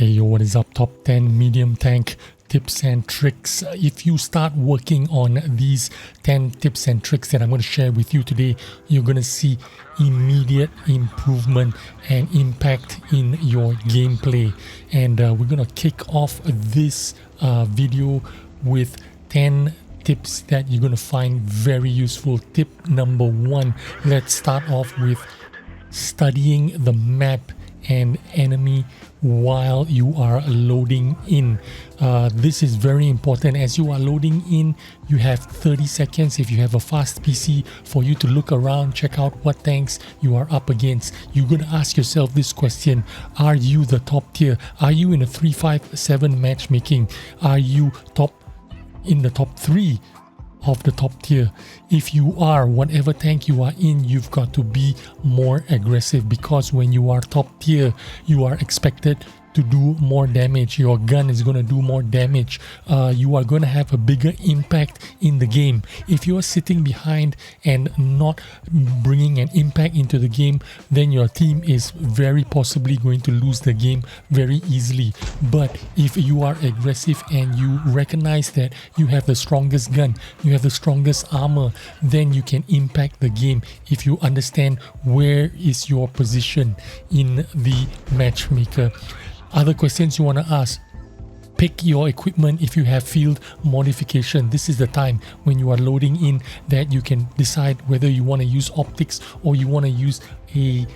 Hey yo, what is up? Top 10 medium tank tips and tricks. If you start working on these 10 tips and tricks that I'm going to share with you today, you're going to see immediate improvement and impact in your gameplay. And we're going to kick off this video with 10 tips that you're going to find very useful. Tip number 1, let's start off with studying the map and enemy while you are loading in. This is very important. As you are loading in, you have 30 seconds if you have a fast PC for you to look around, check out what tanks you are up against. You're going to ask yourself this question: are you the top tier? Are you in a 3-5-7 matchmaking? Are you in the top 3 of the top tier? If you are, whatever tank you are in, you've got to be more aggressive, because when you are top tier, you are expected to do more damage. Your gun is going to do more damage. You are going to have a bigger impact in the game. If you are sitting behind and not bringing an impact into the game, then your team is very possibly going to lose the game very easily. But if you are aggressive and you recognize that you have the strongest gun, you have the strongest armor, then you can impact the game if you understand where is your position in the matchmaker. Other questions you want to ask: pick your equipment. If you have field modification, this is the time when you are loading in that you can decide whether you want to use optics or you want to use a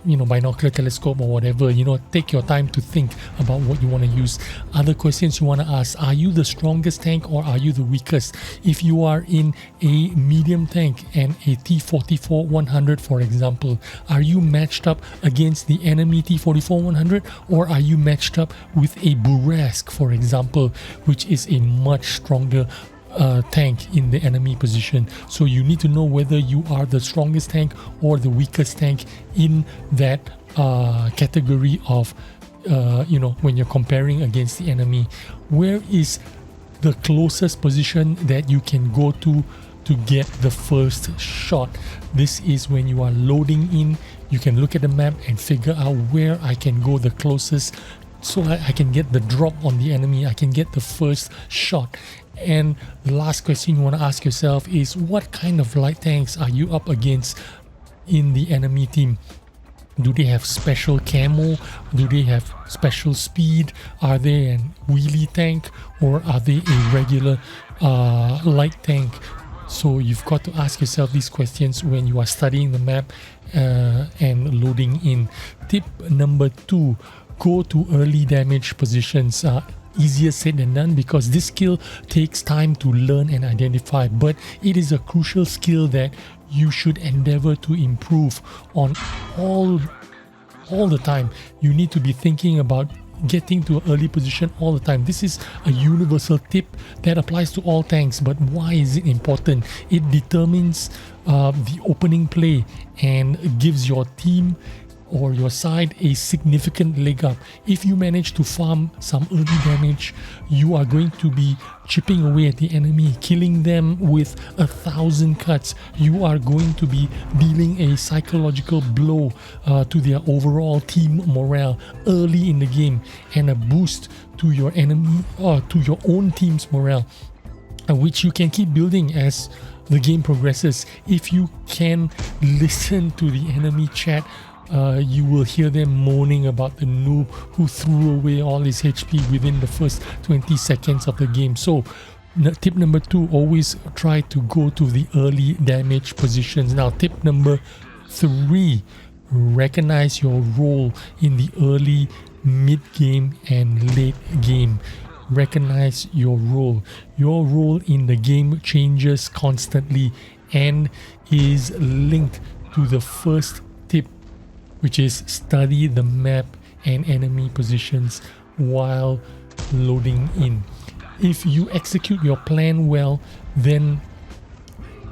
binocular telescope or whatever. Take your time to think about what you want to use. Other questions you want to ask: are you the strongest tank or are you the weakest? If you are in a medium tank and a T-44-100, for example, are you matched up against the enemy T-44-100, or are you matched up with a Burasque, for example, which is a much stronger tank in the enemy position? So you need to know whether you are the strongest tank or the weakest tank in that category of when you're comparing against the enemy. Where is the closest position that you can go to get the first shot? This is when you are loading in. You can look at the map and figure out where I can go the closest, so I can get the drop on the enemy, I can get the first shot. And the last question you want to ask yourself is: what kind of light tanks are you up against in the enemy team? Do they have special camo? Do they have special speed? Are they a wheelie tank, or are they a regular light tank? So you've got to ask yourself these questions when you are studying the map and loading in. Tip number 2, go to early damage positions. Easier said than done, because this skill takes time to learn and identify, but it is a crucial skill that you should endeavor to improve on all the time. You need to be thinking about getting to an early position all the time. This is a universal tip that applies to all tanks, but why is it important? It determines the opening play and gives your team or your side a significant leg up. If you manage to farm some early damage, you are going to be chipping away at the enemy, killing them with 1,000 cuts. You are going to be dealing a psychological blow to their overall team morale early in the game, and a boost to your enemy or to your own team's morale, which you can keep building as the game progresses. If you can listen to the enemy chat, you will hear them moaning about the noob who threw away all his HP within the first 20 seconds of the game. So tip number 2, always try to go to the early damage positions. Now tip number 3, recognize your role in the early, mid-game and late game. Recognize your role. Your role in the game changes constantly and is linked to the first tip, which is study the map and enemy positions while loading in. If you execute your plan well, then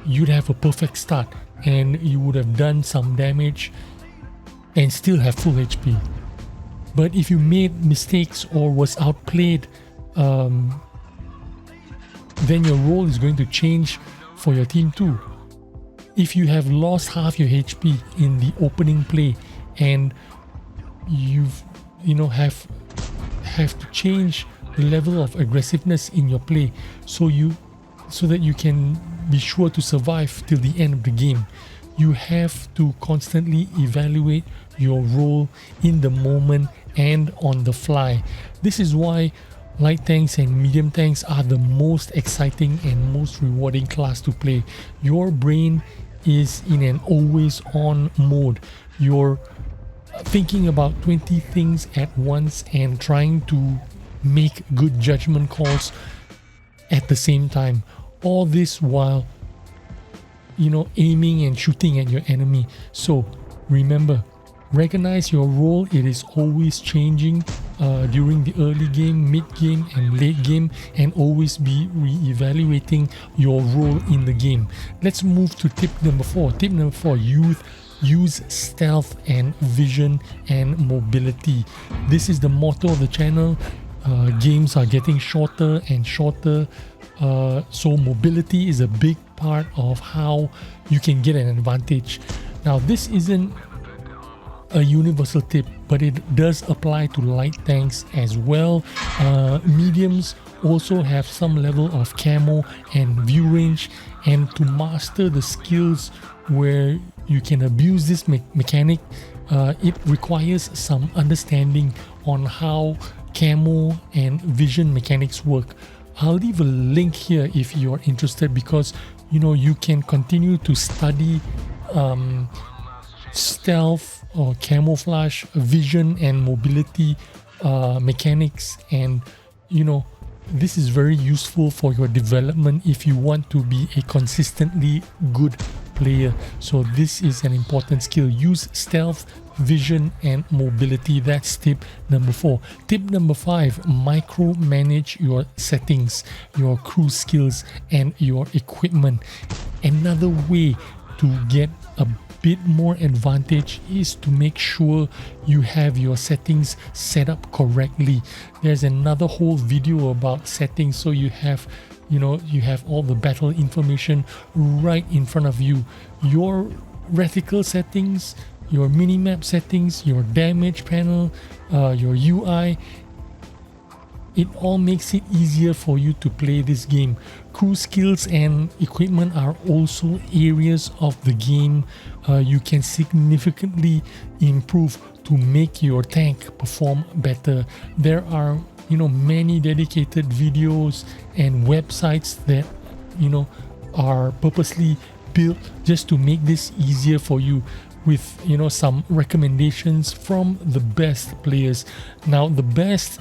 you'd have a perfect start and you would have done some damage and still have full HP. But if you made mistakes or was outplayed, then your role is going to change for your team too. If you have lost half your HP in the opening play and you've have have to change the level of aggressiveness in your play so that you can be sure to survive till the end of the game. You have to constantly evaluate your role in the moment and on the fly. This is why light tanks and medium tanks are the most exciting and most rewarding class to play. Your brain is in an always on mode. You're thinking about 20 things at once and trying to make good judgment calls at the same time. All this while aiming and shooting at your enemy. So remember, recognize your role. It is always changing during the early game, mid game and late game, and always be re-evaluating your role in the game. Let's move to tip number 4. Tip number 4, use stealth and vision and mobility. This is the motto of the channel. Games are getting shorter and shorter, so mobility is a big part of how you can get an advantage. Now, this isn't a universal tip, but it does apply to light tanks as well. Mediums also have some level of camo and view range, and to master the skills where you can abuse this mechanic, it requires some understanding on how camo and vision mechanics work. I'll leave a link here if you're interested, because you can continue to study stealth or camouflage, vision and mobility mechanics, and this is very useful for your development if you want to be a consistently good player. So this is an important skill. Use stealth, vision and mobility. That's tip number 4. Tip number 5, micromanage your settings, your crew skills and your equipment. Another way to get a bit more advantage is to make sure you have your settings set up correctly. There's another whole video about settings, so you have all the battle information right in front of you. Your reticle settings, your minimap settings, your damage panel, your UI, it all makes it easier for you to play this game. Crew skills and equipment are also areas of the game you can significantly improve to make your tank perform better. There are many dedicated videos and websites that are purposely built just to make this easier for you, with some recommendations from the best players. Now, the best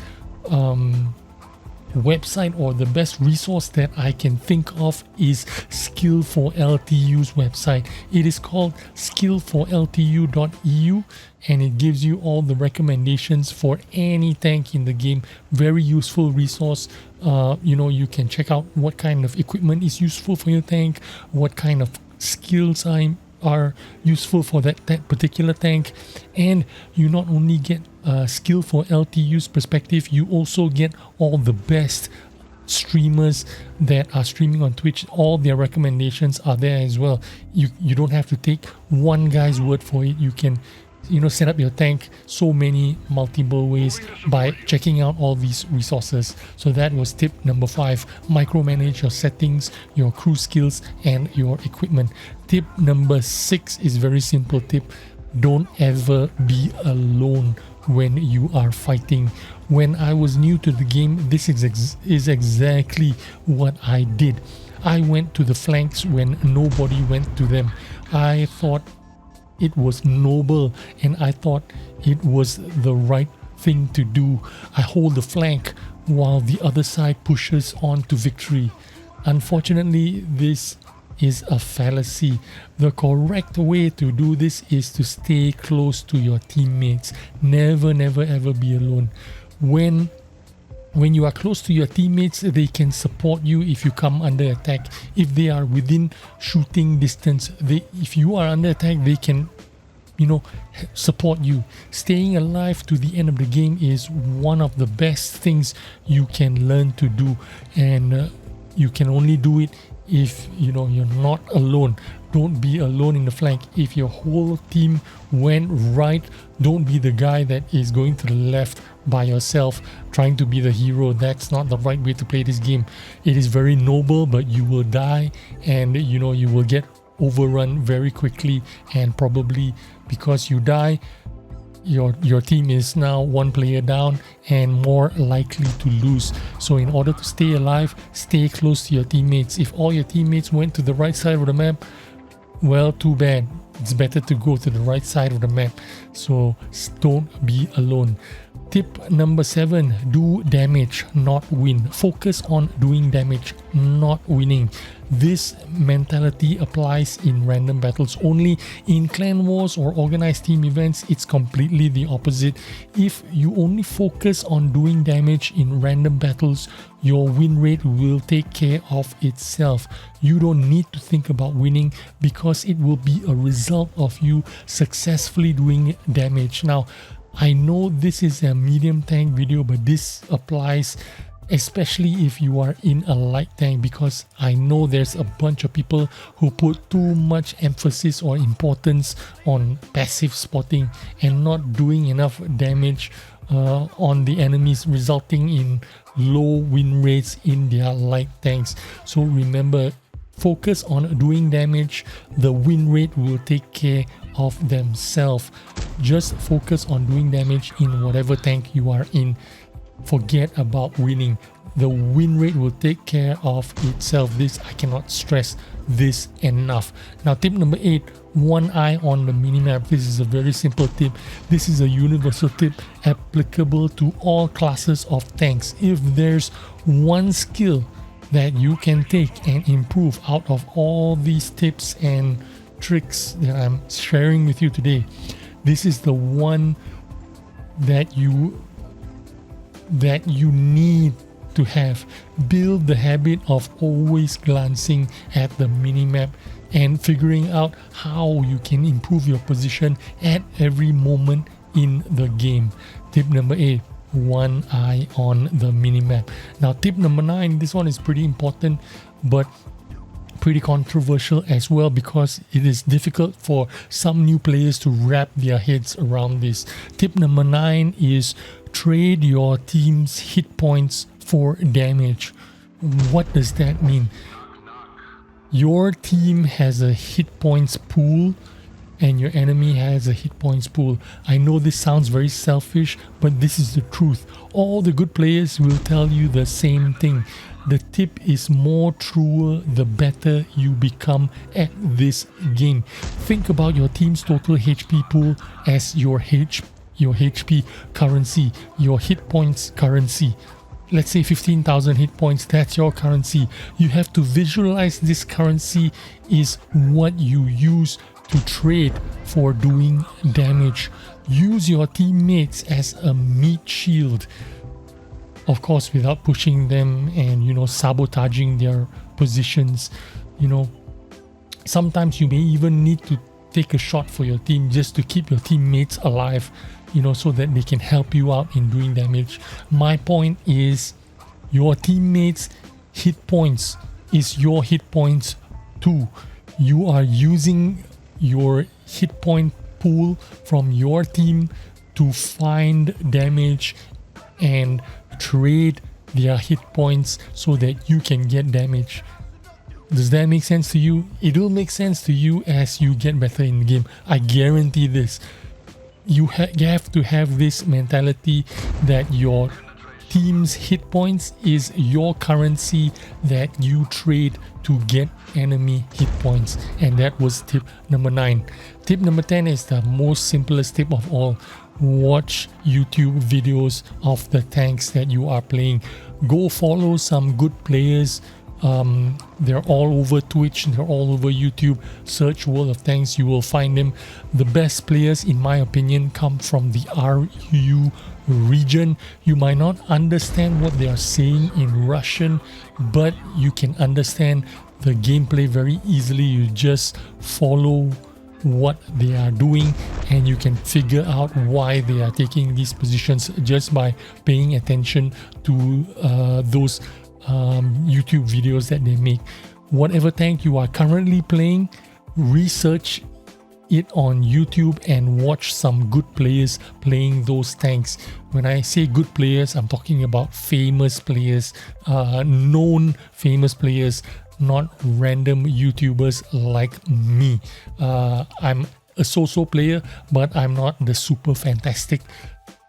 website or the best resource that I can think of is Skill4LTU's website. It is called skill4ltu.eu, and it gives you all the recommendations for any tank in the game. Very useful resource. You can check out what kind of equipment is useful for your tank, what kind of skills are useful for that particular tank, and you not only get Skill4LTU's perspective, you also get all the best streamers that are streaming on Twitch. All their recommendations are there as well. You don't have to take one guy's word for it. You can set up your tank so many multiple ways by checking out all these resources. So that was tip number 5, micromanage your settings, your crew skills and your equipment. Tip number 6 is very simple tip. Don't ever be alone when you are fighting. When I was new to the game, this is exactly what I did. I went to the flanks when nobody went to them. I thought it was noble and I thought it was the right thing to do. I hold the flank while the other side pushes on to victory. Unfortunately, this is a fallacy. The correct way to do this is to stay close to your teammates. Never ever be alone. When you are close to your teammates, they can support you if you come under attack. If they are within shooting distance, if you are under attack, they can support you. Staying alive to the end of the game is one of the best things you can learn to do, and you can only do it if you're not alone. don't be alone in the flank. If your whole team went right, don't be the guy that is going to the left by yourself trying to be the hero. That's not the right way to play this game. It is very noble, but you will die, and you know, you will get overrun very quickly, and probably because you die, your team is now one player down and more likely to lose. So in order to stay alive, stay close to your teammates. If all your teammates went to the right side of the map, well, too bad. It's better to go to the right side of the map. So don't be alone. Tip number 7, do damage, not win. Focus on doing damage, not winning. This mentality applies in random battles only. In clan wars or organized team events, it's completely the opposite. If you only focus on doing damage in random battles, your win rate will take care of itself. You don't need to think about winning because it will be a result of you successfully doing damage. Now, I know this is a medium tank video, but this applies especially if you are in a light tank, because I know there's a bunch of people who put too much emphasis or importance on passive spotting and not doing enough damage on the enemies, resulting in low win rates in their light tanks. So remember, focus on doing damage. The win rate will take care of themselves. Just focus on doing damage in whatever tank you are in. Forget about winning. The win rate will take care of itself. This, I cannot stress this enough. Now, tip number 8, one eye on the minimap. This is a very simple tip. This is a universal tip applicable to all classes of tanks. If there's one skill that you can take and improve out of all these tips and tricks that I'm sharing with you today, this is the one that you need to have. Build the habit of always glancing at the minimap and figuring out how you can improve your position at every moment in the game. Tip number 8, one eye on the minimap. Now, tip number 9, this one is pretty important but pretty controversial as well, because it is difficult for some new players to wrap their heads around this. Tip number 9 is trade your team's hit points for damage. What does that mean? Your team has a hit points pool and your enemy has a hit points pool. I know this sounds very selfish, but this is the truth. All the good players will tell you the same thing. The tip is more truer the better you become at this game. Think about your team's total HP pool as your HP currency, your hit points currency. Let's say 15,000 hit points, that's your currency. You have to visualize this currency is what you use to trade for doing damage. Use your teammates as a meat shield. Of course, without pushing them and, sabotaging their positions. Sometimes you may even need to take a shot for your team just to keep your teammates alive, so that they can help you out in doing damage. My point is, your teammates' hit points is your hit points too. You are using your hit point pool from your team to find damage and trade their hit points so that you can get damage. Does that make sense to you? It will make sense to you as you get better in the game. I guarantee this. You have to have this mentality that your team's hit points is your currency that you trade to get enemy hit points. And that was tip number 9. Tip number 10 is the most simplest tip of all. Watch YouTube videos of the tanks that you are playing. Go follow some good players. They're all over Twitch, they're all over YouTube. Search World of Tanks, you will find them. The best players, in my opinion, come from the RU region. You might not understand what they are saying in Russian, but you can understand the gameplay very easily. You just follow what they are doing and you can figure out why they are taking these positions just by paying attention to those YouTube videos that they make. Whatever tank you are currently playing, research it on YouTube and watch some good players playing those tanks. When I say good players, I'm talking about famous players, known famous players, not random YouTubers like me. I'm a so-so player, but I'm not the super fantastic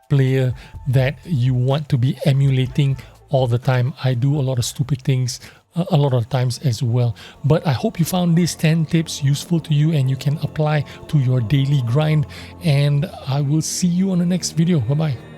player that you want to be emulating all the time. I do a lot of stupid things a lot of times as well. But I hope you found these 10 tips useful to you and you can apply to your daily grind. And I will see you on the next video. Bye bye.